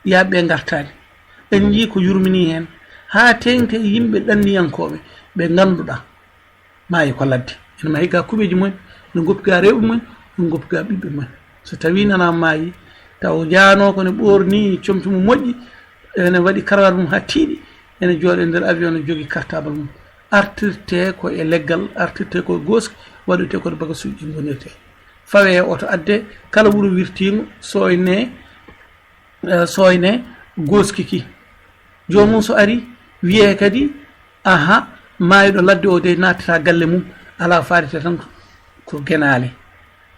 yaaɓe gartani en jii ko yurmini hen ha tengte yimɓe ɗanniyankoɓe ɓe ganduɗa maayi ko ladde ene mayi ga kuɓeji mumen ne goppi ga rewɓe mumen ne goppi ga ɓiɓɓe mumen so tawi nana maayi taw jaano ko ne ɓorni comci mum moƴƴi ene waɗi karawal mum ha tiiɗi ene jooɗe nder avion ne jogui cartable mum artirte ko e leggal artirte ko e goski waɗete koto bagage uji gonirte fawe e oto adde kala wuuro wirtimo soyne goski ki jomum so ari wiye kadi aha mayiɗo ladde o de nattata galle mum ala farite tan ko genale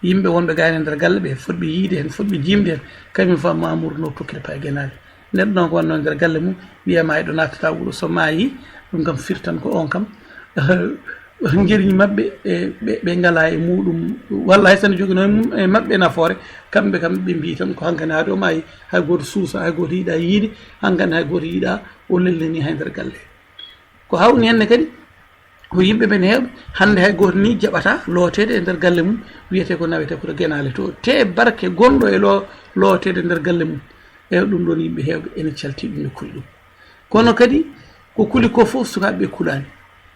yimɓe wonɓe gani nder galle ɓe fotɓe yiide hen fotɓe jimde hen kañum fa mamour no tokkide pa e genale neɗɗo noon ko wanno nder galle mum wiya mayiɗo nattata wuuro so maayi ɗum kam firtan ko on kam jeriñ mabɓe ɓe ngala e muɗum walla hay sene jogino e mabɓe nafoore kamɓe kam ɓe mbi tan ko hankkadi haade o maayi hay goto suusa hay goto yiiɗa yiide hankkadi hay goto yiiɗa o lellini hay nder galle ko hawni henne kadi ko yimɓe ɓen heewɓe hande hay goto ni jaɓata lootede e nder galle mum wiyete ko nawete koto genale to te barke gonɗo e lootede nder galle mum e ɗum ɗon yimɓe heewɓe ene calti ɗum ne kuli ɗum kono kadi ko kuli ko fof sukaɓeɓe kulani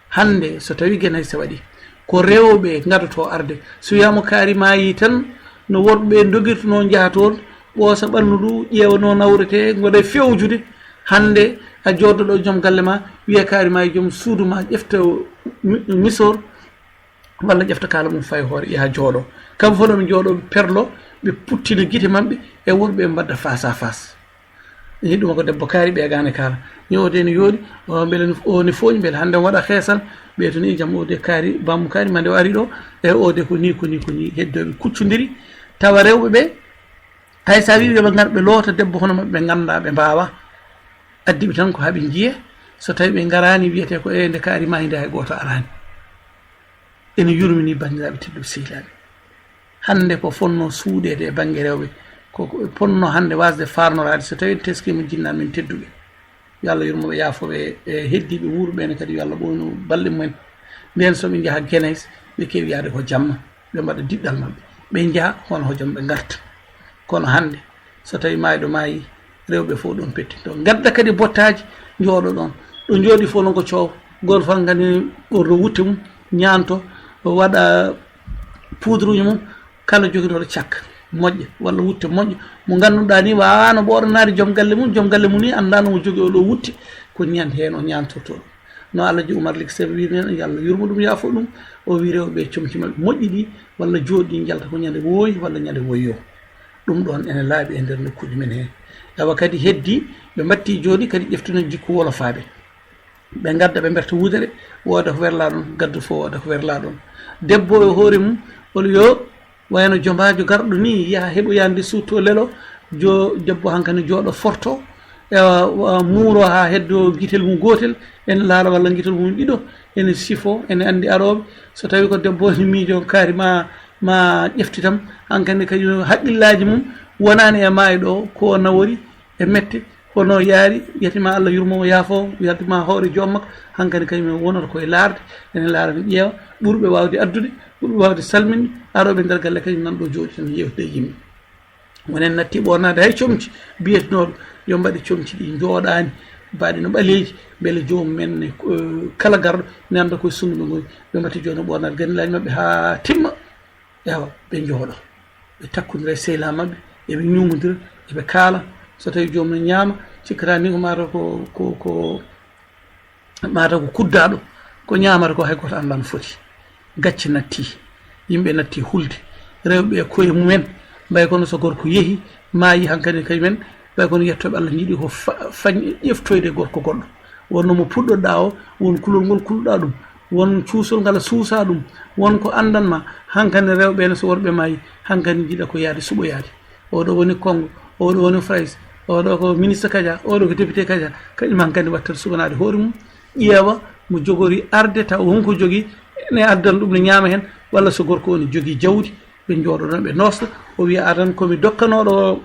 hande so tawi guenay so waɗi ko rewɓe gadoto arde so wiyama kaari maayi tan no worɓeɓe dogirtuno jaaha toon ɓoosa ɓandu ndu ƴeewano nawrete goɗa fewjude hande a joodoɗo joom galle ma wiya kaari maayi joom suudu ma ƴefta misor walla ƴefta kala mum fayi hoore yaha jooɗo kam fof ɗoɓe jooɗoɓe perlo ɓe puttina guite mabɓe e worɓe mbadda face à face yiɗuma ko debbo kaari ɓeegane kala ñowde ne yooɗi beele one fooñi beele hande waɗa heesal ɓeyto ni jaam ode kaari bammu kaari mande o ari ɗo e ode ko ni heddoɓe kuccodiri tawa rewɓe ɓe hay sa wi yoɓe gar ɓe loota debbo hono mabɓe ɓe ganda ɓe mbawa addiɓe tan ko haaɓe jiiye so tawi ɓe garani wiyete ko nde kaari ma hinde hay goto arani ene yurmini bandiraɓe tedduɓe sehilaɓe hande ko fonno suuɗede e banggue rewɓe ko ponno hande wasde farnorade so tawi teskima jinnaɓe men tedduɓe yo Allah yurmoɓe yaafoɓe e heddiɓe wuuroɓene kadi yo Allah ɓoyno balle mumen nden soɓe jaaha Guénés ɓe kewi yaade ko jamma ɓe mbaɗa diɗɗal mabɓe ɓe jaaha hono hojom ɓe garta kono hande so tawi mayiɗo maayi rewɓe fof ɗon pettinto gadda kadi bottaji jooɗo ɗon ɗo jooɗi fof nonko coow goto fof gandi ɓorno wutte mum ñanto waɗa poudre uji mum kala joguinoɗo cakka moƴƴa walla wutte moƴƴo mo ganduɗa ni wawano ɓoɗanade joom galle mum ni anda no mo jogui oɗo wutte ko ñande hen o ñantorto ɗum no Allah ji Oumar Ly Sène wi nen yo Allah yurmo ɗum yaafo ɗum o wi rewɓe comci mabɓe moƴƴi ɗi walla jooɗi jalta ko ñande wooyi walla ñande woyyo ɗum ɗon ene laaɓi e nder nokkuji men hen tawa kadi heddi ɓe batti joni kadi ƴeftuno jikku wolofaɓe ɓe gadda ɓe berta wudere wooda ko werla ɗon gaddu fo wooda ko werla ɗon debbo e hoore mum hol yo wayno jombajo garɗo ni yaha heɓoyande sutto lelo debbo hankkadi jooɗo forto muuro ha heddo guitel mum gotel ene laala walla guitel mum ɗiɗo ene sifo ene andi aroɓe so tawi ko debbo ni miijo kaari ma ƴeftitam hankkadi kadi haqqillaji mum wonani e maayo ɗo ko nawori e mette hono yaari wiyatima Allah yurmomo yaafo wiyatima hoore joom makko hankkadi kañum wonata koye laarde ene laara ne ƴeewa ɓurɓe wawde addude ɓurɓe wawde salminde aroɓe nder galle kañum nan ɗo jooɗi tan yewtude e yimɓe wonen natti ɓornade hay comci biyetenoɗo yo mbaɗe comci ɗi jooɗani mbaɗi no ɓaleji beele jomumen ne kala garɗo ne anda koye sunnuɓe goni ɓe mbatti joni ɓornade gandilaji mabɓe ha timma ewa ɓe jooɗo ɓe takkodira e sehla mabɓe eɓe ñugodira eɓe kaala so tawi jomum ñaama cikkata ni ko mata ko kuddaɗo ko ñamata ko hay goto anda no foti gacce natti yimɓe natti hulde rewɓe koye mumen mbay kono so gorko yeehi maayi hankkadi kañumen mbay kono yettoɓe Allah jiiɗi ko fañ ƴeftoyde gorko goɗɗo wonno mo puɗɗoɗa o won kulol ngol kulɗa ɗum won cuusol ngal suusa ɗum won ko andanma hankkadi rewɓe ne so worɓe maayi hankkadi jiiɗa ko yaade suɓoyade oɗo woni Congo oɗo woni France oɗo ko ministre Kadia oɗo ko député Kadia kañum hankkadi wattata suɓanade hoore mum ƴeewa mo jogori arde taw wonko jogui ne addana ɗum ne ñaama hen walla so gorko woni jogui jawdi ɓe jooɗoɗon ɓe nosta o wiya adan komi dokkanoɗo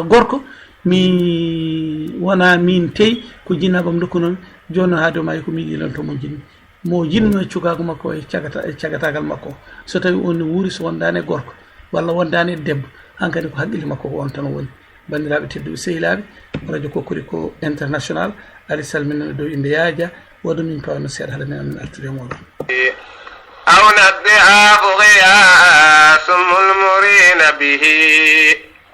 gorko mi wona min teyi ko jinnaɓam dokkunomi joni haade o maayi ko mi yilanto mo jinmi mo jinno e cukago makko e cagatagal makko so tawi on ne wuuri so wondani e gorko walla wondani e debbo hankkadi ko haqqille makko ko on tan woni bandiraɓe tedduɓe sehilaɓe radio Kokkori ko international ali salmina dow inde yaaja wodo min pawno seeɗa haala men amin artude moɗon أو نبئه غياث المرين به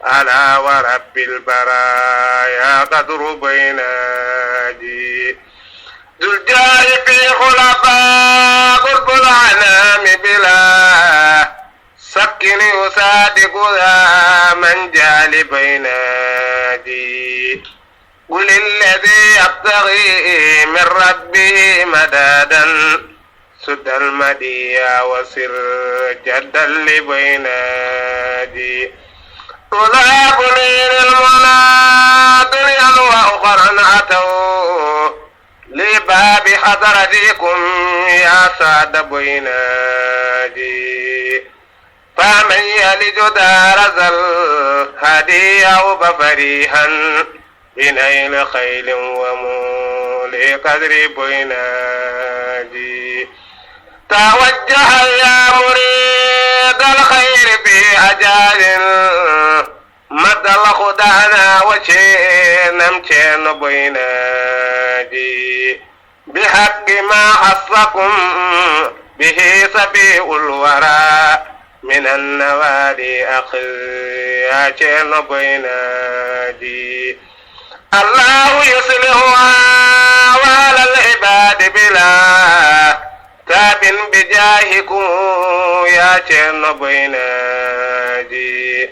على ورب البرايا قدر بينادي ذو الجاه في خلفاء قرب العنام بلا سكن يصادق ذا من جال بينادي قل الذي يبتغي من ربه مدادا سد المديا وسر جدا لبينادي طلاب لين المنى دنيا وأخرى أتوا لباب حضرتكم يا سعد بينادي فمن يلج دار الهدي أو بفريها بنيل خيل ومولي قدر بينادي توجه يا مريد الخير بأجال مد الخدعنا وشينم شين بينادي بحق ما حصكم به سبيء الورى من النوالي أخي يا شين بينادي الله يصلح أحوال العباد بلا تاب بجاهكم يا شين بينادي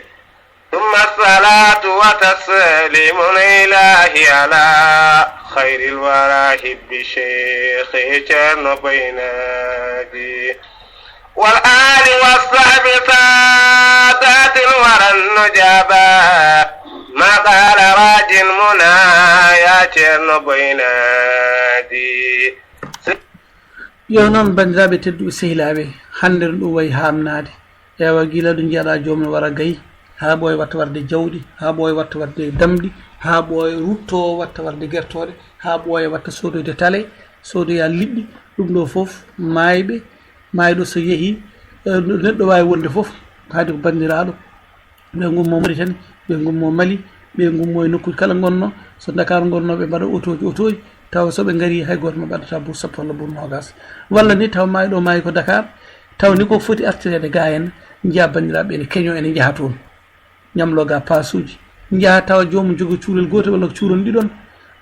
ثم الصلاة وتسليم الإله على خير الورى بشيخ شين بينادي والآل والصحب سادات الورى النجابا ما قال راج المنى يا شين بينادي yo noon bandiraɓe tedduɓe sehilaɓe hande ɗum wayi hamnade ewa guila ɗo jiiɗa jomum wara gayi ha ɓooya watta warde jawɗi ha ɓooya watta warde damɗi ha ɓooya rutto watta warde guertoɗe ha ɓooya watta sodoyde tale sodoya liɗɗi ɗum ɗo foof mayɓe mayɗo so yeehi neɗɗo wawi wonde foof haade ko bandiraɗo ɓe gummo Mauritanie ɓe gummo Mali ɓe gummo e nokkuji kala gonno so Dakar gonnoɓe mbaɗa otoji taw soɓe gari hay goto mo ɓaɗata bourse sappo walla bourse nogas walla ni taw mayɗo maayi ko Dakar taw ni ko foti artirede ga en jiya bandiraɓe ene keño ene jaaha toon ñamloga pasuji jaaha tawa jomum jogo cuurel gotel walla ko cuuron ɗiɗon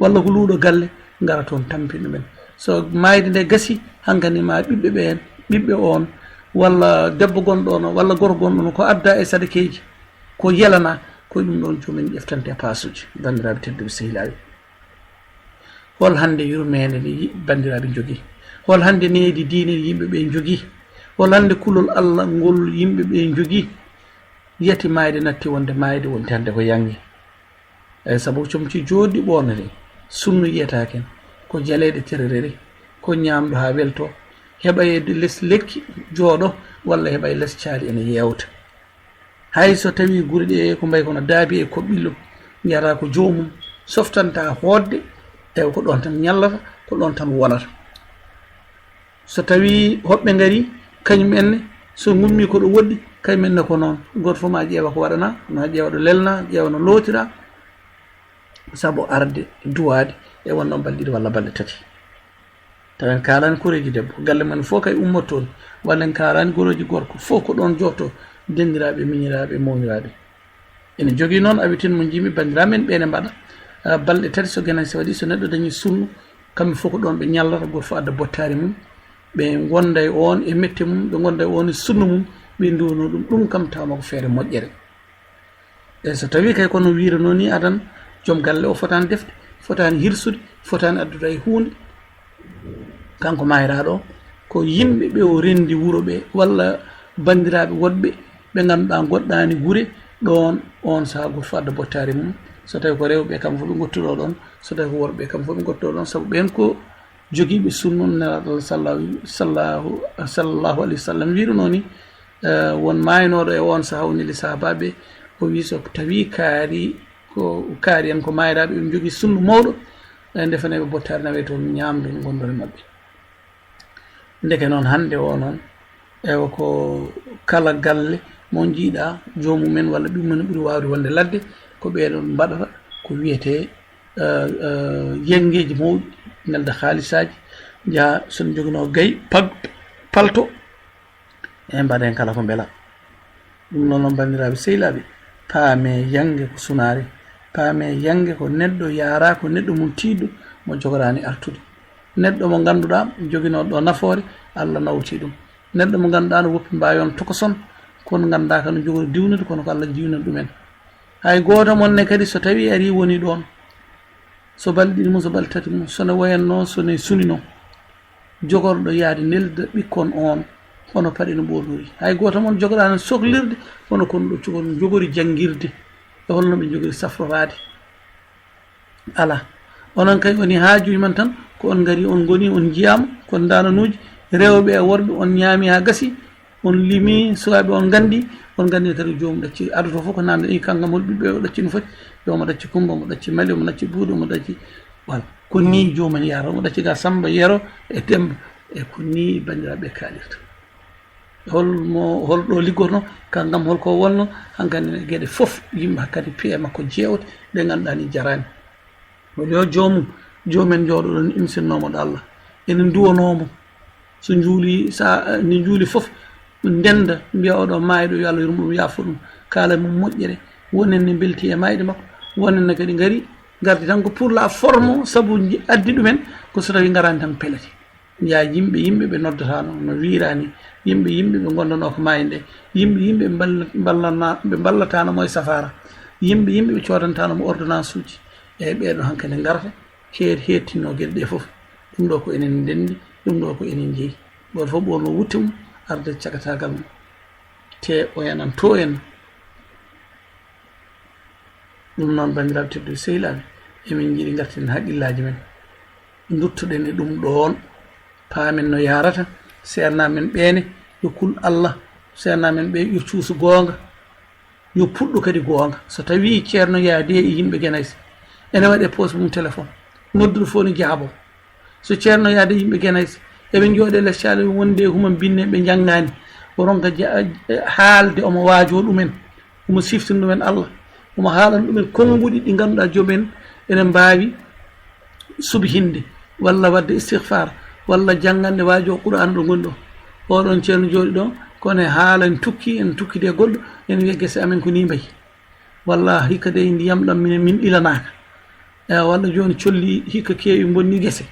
walla ko luuɗo galle gara toon tampina men so mayde nde gasi hankkadi ma ɓiɓɓe ɓen ɓiɓɓe on walla debbo gonɗo on walla gorko gonɗo on ko adda e sadakeji ko yelana ko ɗum ɗon jomumen ƴeftante pasuji bandiraɓe tedduɓe sehilaɓe hol hande yurmede nde bandiraɓe jogui hol hande needi diine yimɓeɓe jogui hol hande kulol Allah ngol yimɓeɓe jogui yiyati mayde natti wonde mayde wonti hande ko yangi eyi saabu comci joɗɗi ɓonere sunnu yiyataken ko jaleɗe tererere ko ñamɗo ha welto heɓayede less lekki jooɗo walla heɓay less caali ene yewta hay so tawi guure ɗe ko mbay kono daabi e koɓɓillo jara ko jomum softanta hoodde tawi ko ɗon tan ñallata ko ɗon tan wonata so tawi hoɓɓe gari kañumenne so gummi ko ɗo woɗɗi kañumenne ko noon goto fof ma ƴeewa ko waɗana ma ƴeewa ɗo lelna ƴeewa no lootira saabu arde duwade e wonnoon balɗe ɗiɗi walla balɗe tati tawen kalani koreji debbo galle men fof kay ummoto toon walla en kalani goroji gorko fof ko ɗon jotto dendiraɓe miñiraɓe mawmiraɓe ene jogui noon awitin mo jimi bandiraɓe men ɓene mbaɗa balɗe tati so guenan se waɗi so neɗɗo dañi sunnu kamɓe fof ko ɗon ɓe ñallata goto fof adda bottari mum ɓe gonda e on e mette mum ɓe gonda e on e sunnu mum ɓe nduwno ɗum kam tawma ko feere moƴƴere e so tawi kay kono wirano ni adan joom galle o fotani defde fotani hirsude fotani addude e hunde kanko mayraɗo ko yimɓe ɓe o rendi wuuro ɓe walla bandiraɓe woɗɓe ɓe ganduɗa goɗɗani guure ɗon on saaha goto fof adda bottari mum so tawi ko rewɓe kam fof ɓe gottuɗo ɗon so tawi ko worɓe kam fof ɓe gottuɗo ɗon saabu ɓen ko joguiɓe sunnu nelaɗo sallallahu alayhi wa sallam wiruno ni won maynoɗo e on saaha wonili sahabaɓe o wi so tawi kaari en ko mayraɓe ɓe jogui sunnu mawɗo ndefaneɓe bottari nawe toon ñamdu gondore mabɓe ndeke noon hande o noon ewa ko kala galle mo jiiɗa jomumen walla ɓimmune ɓuuri wawde wonde ladde ko ɓeɗon mbaɗata ko wiyete yengeji mawɗi nelda haalisaji jaa son jogino gayi palto e mbaɗen kala ko beela ɗum noon bandiraɓe sehilaɓe paame yange ko sunare paame yange ko neɗɗo yaara ko neɗɗo mum tiɗɗo mo jogorani artude neɗɗo mo ganduɗa joginoɗo ɗo nafoore Allah nawti ɗum neɗɗo mo ganduɗa no woppi mbayon tokoson kono ganduɗa kano jogori diwnude kono ko Allah diwnani ɗumen hay goto monne kadi so tawi ari woni ɗon so balɗe ɗiɗi mum so balɗe tati mum sono wayanno sone sunino jogorɗo yaade nelda ɓikkon on hono paɗi no ɓornori hay goto mon jogoɗano sohlirde hono kono ɗo jogori janguirde e holno ɓe jogori safrorade ala onon kay woni haajuji man tan ko on gari on goni on jiyama kon dananuji rewɓe e worɓe on ñaami ha gasi on limi sukaɓe on gandi kadi jomum ɗacci adoto fof ko namde ɗi kankam hol ɓiɓɓe o ɗacci no foti yomo ɗacci Kumba mo ɗacci Mali mo ɗacci Buuɗo mo ɗacci wala ko ni jomumen yara mo ɗacci ga Samba Yero e Demba e ko ni bandiraɓe kalirta holɗo liggoto kankam holko wonno hankkadi gueɗe foof yimɓe hakkadi piye makko jewte ɗe ganduɗa ni jarani yo jomumen jooɗoɗon imsinnomoɗo Allah enen duwanomo so juuli sa ni juuli foof ndenda mbiya oɗo mayɗo yo Allah yurmo ɗum yaafo ɗum kala mum moƴƴere wonen ne belti e mayde makko wonen ne kadi gardi tan ko pour la forme saabu addi ɗumen ko so tawi garani tan pelete ya yimɓe ɓe noddatano no wirani yimɓe ɓe gondano ko mayi nde yimɓe ɓe ballatano e safara yimɓe ɓe codantanamo ordonnance uji eyyi ɓeɗo hankkadi garta hettinno gueɗe ɗe foof ɗum ɗo ko enen ndendi ɗum ɗo ko enen jeeyi goto fof ɓorno wutte mum arde cagatagal mum te o yanan to en ɗum noon bandiraɓe tedduɓe sehilaɓe emin jiiɗi garten haqqillaji men duttoɗen e ɗum ɗon paamen no yarata sernamen ɓeene yo kul Allah sernamen ɓe yo cuusu goonga yo puɗɗo kadi goonga so tawi ceerno yaade e yimɓe Guénays ene waɗe poste mum téléphone nodduɗo fof ne jaabo so ceerno yaade yimɓe Guénays eɓe jooɗe leccale wonde human binne ɓe janggani o ronka haalde omo waajo ɗumen omo siftina ɗumen Allah omo haalana ɗumen konnguɗi ɗi ganduɗa joomen ene mbawi subhinde walla wadde istighfar walla janggande waajo Qur'an ɗo gonɗo oɗon ceerno jooɗi ɗo kono e haala en tukkide goɗɗo en wiya guese amen ko ni mbayi walla hikka de ndiyam ɗam min ilanaka walla joni colli hikka keewi bonni guese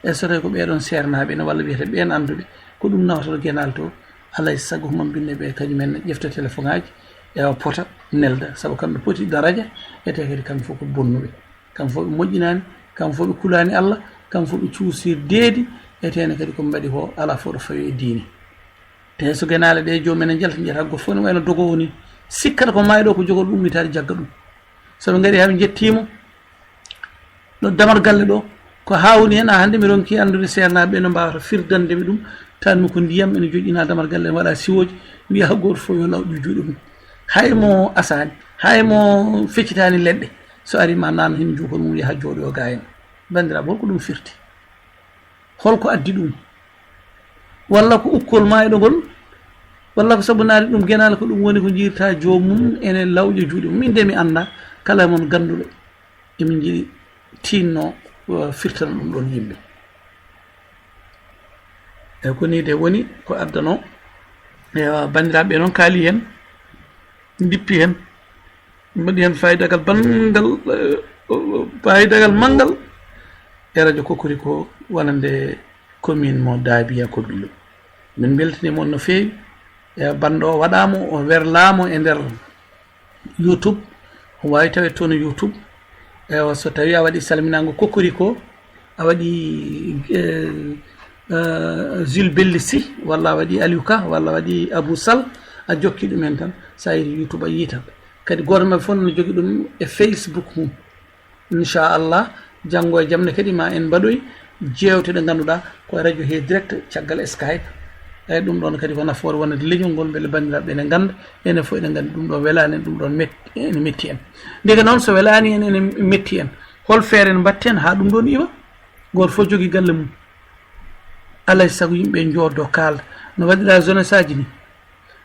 e so tawi ko ɓeɗon sernaɓe ne walla wiyete ɓen anduɓe ko ɗum nawata guenal to alay saago human binne ɓe kañumen ƴefta téléphone aji ewa pota nelda saabu kamɓe poti daraja ete kadi kamɓe fof ko bonnuɓe kamɓe fof ɓe moƴƴinani kamɓe fof ɓe kulani Allah kamɓe fof ɓe cuusir deedi etene kadi ko mbaɗi ko ala fof ɗo fawi e diine te so guenale ɗe jomum jalta jiyata goto fof ne wayno dogowo ni sikkata ko mayɗo ko jogol ummitaade jagga ɗum soɓe gari haɓe jettimo ɗo damar galle ɗo ko hawni hen hande mi ronki andude sernaɓe no mbawata firdandemi ɗum tanmi ko ndiyam ene joƴƴina damar galle waɗa siwoji wiya goto fof yo lawƴu juuɗe mum haymo asani haymo feccitani leɗɗe so ari ma nano hen juukol mum yaha jooɗo o ga en bandiraɓe holko ɗum firti holko addi ɗum walla ko ukkol mayɗo ngol walla ko sabunade ɗum guenal ko ɗum woni ko jirta jomum ene lawƴa juuɗe mum min de mi anda kala mon ganduɗo emin jiiɗi tinno firtana ɗum ɗon yimɓe e ko ni de woni ko addano bandiraɓe noon kaali hen dippi hen mbaɗi hen fayidagal manggal e radio Kokoriko wonande commune mo Dabiya Kobbillo min beltanima on no feewi e bande o waɗamo o werlamo e nder YouTube o wawi tawe toon YouTube e so tawi a waɗi salminago Kokoriko a waɗi Jules Belli Sy walla a waɗi Aliou Ka walla a waɗi Abou Sall a jokki ɗumen tan sa yi YouTube a yiitan kadi goto mabɓe fof no jogui ɗum e Facebook mum inchallah janggo e jamde kadi ma en mbaɗoy jewte ɗe ganduɗa ko radio he direct caggal Skype eyyi ɗum ɗon kadi ko nafoore wonde leñol ngol beele bandiraɓe ene ganda ene fof ene gandi ɗum ɗo welani en ɗum ɗon ene metti en ndega noon so welani en ene metti en hol feere en mbatten ha ɗum ɗon iwa goto fof jogui galle mum alay saago yimɓe jooɗo kalda no waɗira jeunesse aji ni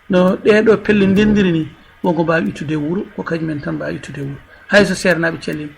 no ɗeɗo pelle ndendiri ni wonko mbawi ittude wuuro ko kañumen tan mbawi ittude wuuro hay so sernaɓe cellim